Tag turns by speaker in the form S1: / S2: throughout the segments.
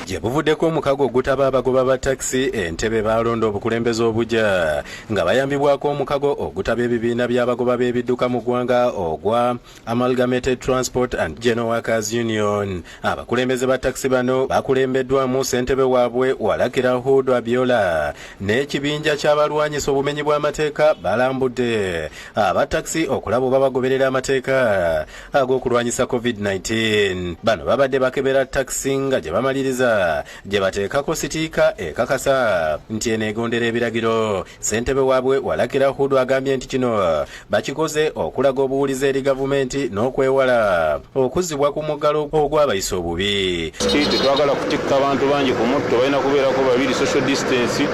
S1: gye buvuddeko omukago ogutaba abagoba ba takisi Entebbe balonda obukulembeze obujja nga bayambibwako omukago ogutaba ebibiina by'abagoba b'ebidduka mu ggwanga ogwa Amalgamated Transport and General Workers Union. Abakulembeze ba takisi bano bakulembeddwamu ssentebe waabwe Walakira Hudu Abiola n'ekibinja ky'abalwanyisa obumenyi bw'amateeka balambudde aba takisi okulaba oba bagoberera amateeka ag'okulwanyisa COVID-19. Bano babadde bakebera takisi nga gye bamaliriza gye bateekako sitiika ekakasa nti eneegondera ebiragiro. Ssentebe waabwe Walakira Hudu agambye nti kino bakikoze okulaga obuwulize eri gavumenti n'okwewala okuzzibwa ku muggalo ogw'abayisa obubi.
S2: Tetwagala kutikka abantu bangi ku mutto, balina kubeerako babiri social distance,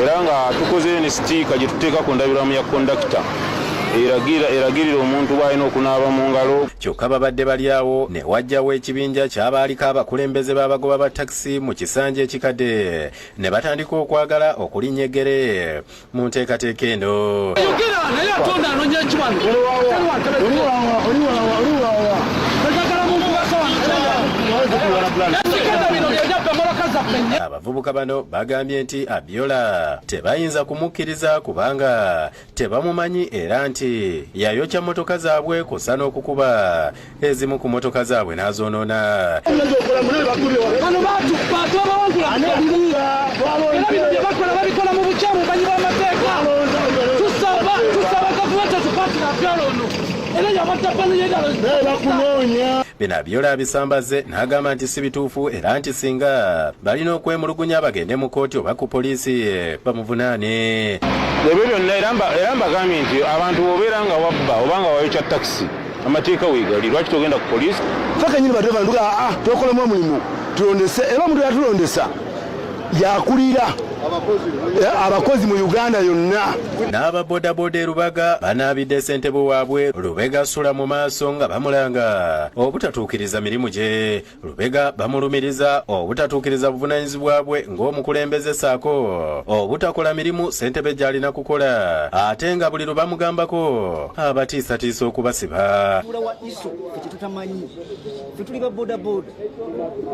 S2: era nga tukoze ne sitiika gye tuteeka ku ndabiramu ya kondakita eragirira omuntu bw'alina okunaaba mu ngalo.
S1: Kyokka babadde bali awo ne wajjawo ekibinja ky'abaaliko abakulembeze b'abagoba ba takisi mu kisanja ekikadde ne batandika okwagala okulinnyegere mu nteekateeka eno. Abavubuka bano bagambye nti Abiola tebayinza kumukkiriza kubanga tebamumanyi era nti yayokya mmotoka zaabwe kussa n'okukuba ezimu ku mmotoka zaabwe n'azoonoona. Bino Abiola abisambaze n'agamba nti si bituufu era nti singa balina okwemulugunya bagende mu kooti oba ku poliisi bamuvunaane.
S2: Ebyo byonna era mbagambye nti abantu bw'obeera nga wabba oba nga wayokya takisi amateeka weegali, lwaki togenda ku poliisi?
S3: Faka nyini badde banduga tukolemu omulimu tulondese, era omuntu yatulondesa yakulira abakozi mu Uganda yonna.
S1: N'aba bodaboda e Lubaga banaabidde ssentebe waabwe Lubega Sula mu maaso nga bamulanga obutatuukiriza mirimu gye. Lubega bamulumiriza obutatuukiriza buvunaanyizibwa bwe ng'omukulembeze saako obutakola mirimu ssentebe gy'alina kukola, ate nga buli lwe bamugambako abatiisatiisa okubasiba.
S4: Tuli ba bodaboda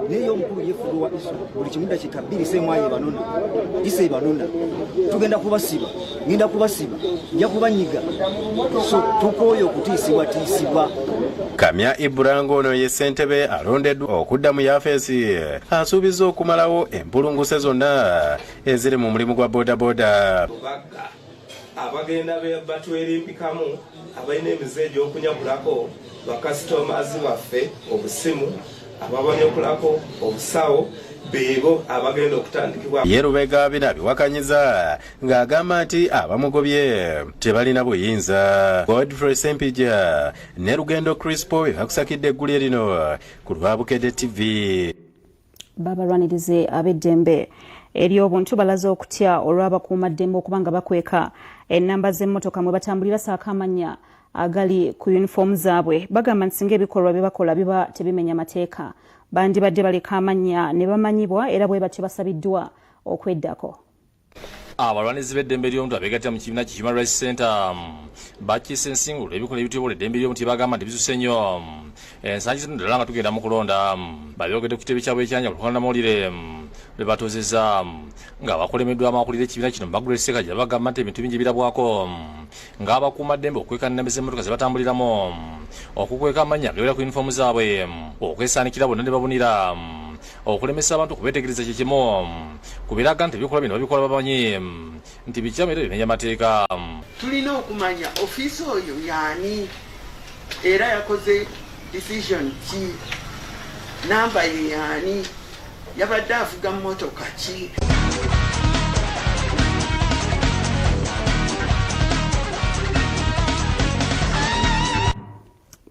S4: neyo omukulu yefudu wa iso buli kimu dakika 2 semwaye banona ise banona tugenda kubasiba ngenda kubasiba nja kubanyiga so tukoyo okutiisibwa.
S1: Kamya Iburango ono ye ssentebe alondeddwa okudda mu yafeesi asuubiza okumalawo empulunguse zonna eziri mu mulimu gwa bodaboda.
S5: Abagenda batwerimpikamu abalina emize egy'okunyagulako bakasitomazi baffe obusimu ababanyakulako obusawo beebo abagenda okutandikibwa.
S1: Ye Lubega bino abiwakanyiza ng'agamba nti abamugobye tebalina buyinza. Godfrey Sempija ne Lugendo Crispo bakusakidde eggulire lino ku Lwabukedde TV.
S6: Babalwanirize ab'eddembe eri obuntu balaze okutya olw'abakuumaddembe okuba nga bakweka ennamba z'emmotoka mwe batambulira saako amannya agali ku yunifoomu zaabwe. Bagamba nti singa ebikolwa bye bakola biba tebimenya mateeka bandibadde baleka amannya ne bamanyibwa era bwe batyo basabiddwa okweddako.
S7: Abalwanizi b'eddembe ly'omuntu abeegattira mu kibiina ki Human Rights Center bakiise ensingulula ebikola ebituyobola eddembe ly'omuntu bagamba nti bisuse nnyo ensangi zino ddala nga tugenda mu kulonda. Babyogedde ku kitebe kyabwe ekyanja ku lukalala mawulire lwe batoozezza ng'abakulemeddwa amakulira ekibiina kino Margaret Ssekajja bagamba nti ebintu bingi birabwako ng'abakuumaddembe okweka nnamba z'emmotoka ze batambuliramu, okukweka amannya agawera ku yunifoomu zaabwe, okwesaanikira bonna ne babunira, okulemesa abantu kubeetegereza kye kimu kubiraga nti ebikola bino babikola bamanyi nti bikyamu era bimenya mateeka.
S8: Tulina okumanya ofiisi oyo yaani era yakoze decision ki, namba ye yaani, yabadde avuga mmotoka ki.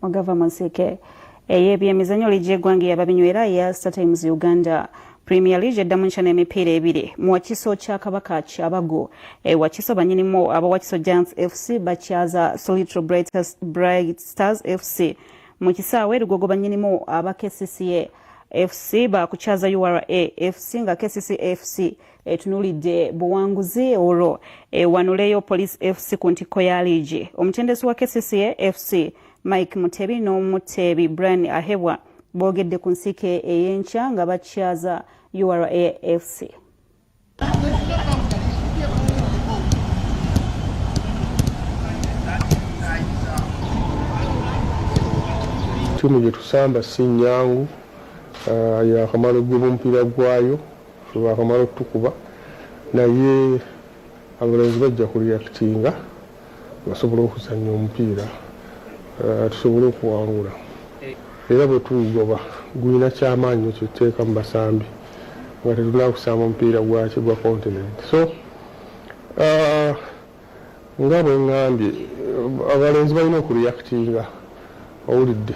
S6: Ogava Monseke ebyemizannyo liigi y'eggwanga ey'ababinywera ya Star Times Uganda Premier League eddamu nkyana emipiira ebiri mu Wakiso kya Kabaka Kyabago. Wakiso banyinimu aba Wakiso Giants FC bakyaza Solitro Bright Stars FC. Mu kisaawe Lugogo banyinimu aba KCCA FC bakukyaza URA FC nga KCCA FC etunulidde buwanguzi olwo wanuleyo Police FC ku ntiko ya liigi. Omutendesi wa KCCA FC Mike Mutebi n'Omutebi Brian Ahebwa boogedde ku nsike ey'enkya nga bakyaza URAFC.
S9: Ttiimu gye tusamba si nnyangu, yakamala oggoba omupiira gwayo, bakamala okutukuba, naye abalenzi bajja kureactinga basobole okuzannya omupiira tusobole okuwangula. Era bwe tugugoba gulina kyamaanyi ekyoteeka mu basambi nga tetulina kusamba omupiira gwaki gwa continent. So nga bwe ŋŋambye abalenzi balina okureactinga, owulidde.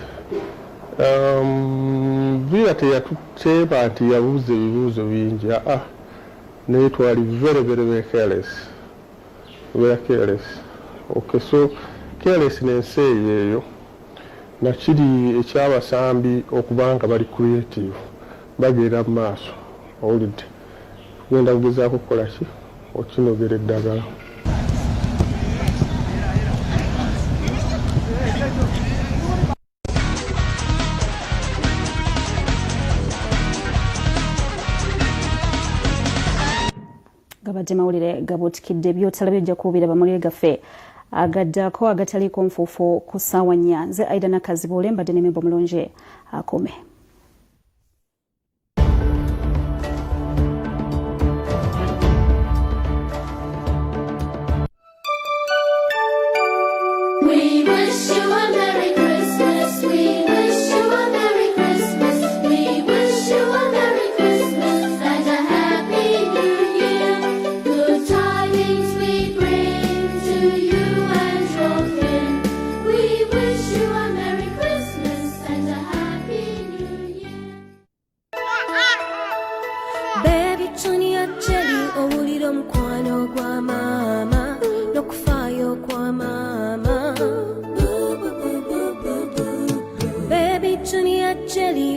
S9: Villa teyatuteeba nti yabuuza ebibuuzo bingi, naye twali very careless. We are careless. Okay, so carelessness eyo nakiri ekyabasambi okubanga bali creative, bagenda mu maaso, owulidde. Tugenda kugezaako kukola ki? Okinogera eddagala.
S6: Gabadde mawulire gabuutikidde by'otalabye ojja kuwulira bamulire gaffe agaddako agataliiko nfuufu ku ssaawa 4. Nze Aida Nakazibuule mbadde n'emimbo mulungi akome.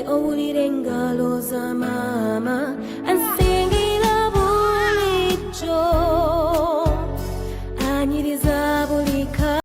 S10: Owulire engalo za maama